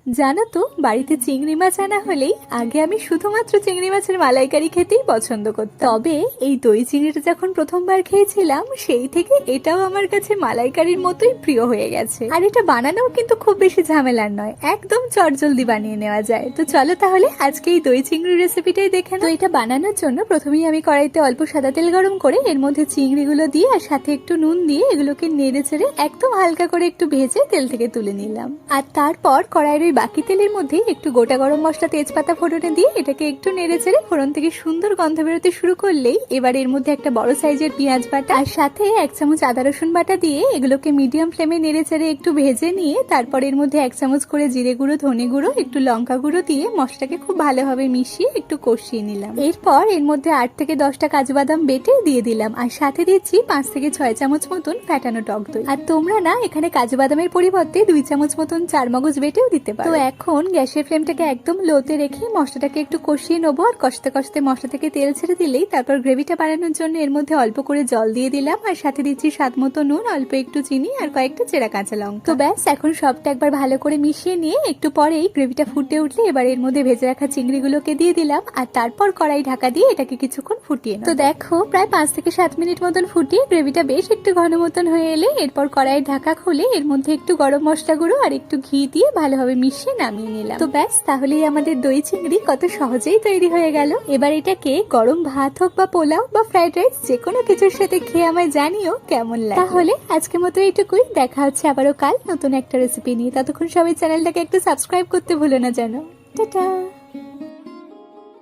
জানো তো, বাড়িতে চিংড়ি মাছ আনা হলেই আগে আমি শুধুমাত্র চিংড়ি মাছের মালাইকারি খেতেই পছন্দ করতাম। তবে এই দই চিংড়িটা যখন প্রথমবার খেয়েছিলাম সেই থেকে এটাও আমার কাছে মালাইকারির মতোই প্রিয় হয়ে গেছে। আর এটা বানানোও কিন্তু খুব বেশি ঝামেলার নয়, একদম চটজলদি বানিয়ে নেওয়া যায়। তো চলো তাহলে আজকে এই দই চিংড়ির রেসিপিটাই দেখে নাও। তো এটা বানানোর জন্য প্রথমেই আমি কড়াইতে অল্প সাদা তেল গরম করে এর মধ্যে চিংড়িগুলো দিয়ে আর সাথে একটু নুন দিয়ে এগুলোকে নেড়ে চেড়ে একদম হালকা করে একটু ভেজে তেল থেকে তুলে নিলাম। আর তারপর কড়াইয়ের বাকি তেলের মধ্যে একটু গোটা গরম মশলা তেজপাতা ফোড়নে দিয়ে এটাকে একটু নেড়ে চেড়ে ফোড়ন থেকে সুন্দর গন্ধ বেরোতে শুরু করলেই এবার এর মধ্যে একটা বড় সাইজের পেঁয়াজ বাটা আর সাথে 1 চামচ আদা রসুন বাটা দিয়ে এগুলোকে মিডিয়াম ফ্লেমে নেড়ে চেড়ে একটু ভেজে নিয়ে তারপর এর মধ্যে 1 চামচ করে জিরে গুঁড়ো, ধনে গুঁড়ো, একটু লঙ্কা গুঁড়ো দিয়ে মশলাটাকে খুব ভালোভাবে মিশিয়ে একটু কষিয়ে নিলাম। এরপর এর মধ্যে 8 থেকে 10টা কাজু বাদাম বেটে দিয়ে দিলাম আর সাথে দিচ্ছি 5 থেকে 6 চামচ মতন ফ্যাটানো টক দই। আর তোমরা না এখানে কাজু বাদামের পরিবর্তে 2 চামচ মতন চারমগজ বেটেও দিতে পারো। তো এখন গ্যাসের ফ্লেমটাকে একদম লোতে রেখে মশলাটাকে একটু কষিয়ে নেবো। আর কষতে কষতে মশলা থেকে তেল ছেড়ে দিলেই তারপর গ্রেভিটা বানানোর জন্য এর মধ্যে অল্প করে জল দিয়ে দিলাম আর সাথে দিচ্ছি স্বাদ মতো নুন, অল্প একটু চিনি আর কয়েকটা চেরা কাঁচা লঙ্কা। তো ব্যাস, এখন সবটা একবার ভালো করে মিশিয়ে নিয়ে একটু পরেই গ্রেভিটা ফুটে উঠলে এবার এর মধ্যে ভেজে রাখা চিংড়িগুলোকে দিয়ে দিলাম আর তারপর কড়াই ঢাকা দিয়ে এটাকে কিছুক্ষণ ফুটিয়ে নাও। তো দেখো প্রায় 5 থেকে 7 মিনিট মতন ফুটিয়ে গ্রেভিটা বেশ একটু ঘন মতন হয়ে এলে এরপর কড়াইয়ের ঢাকা খুলে এর মধ্যে একটু গরম মশলা গুঁড়ো আর একটু ঘি দিয়ে ভালোভাবে মিশিয়ে নামিয়ে নিলাম। তো ব্যাস, তাহলেই আমাদের দই চিংড়ি কত সহজেই তৈরি হয়ে গেল। এবার এটাকে গরম ভাত হোক বা পোলাও বা ফ্রাইড রাইস যে কোনো কিছুর সাথে খেয়ে আমায় জানিও কেমন লাগে। তাহলে আজকের মতো এইটুকুই, দেখা হচ্ছে আবারও কাল নতুন একটা রেসিপি নিয়ে। ততক্ষণ সবাই চ্যানেলটাকে একটু সাবস্ক্রাইব করতে ভুলো না যেন। টাটা।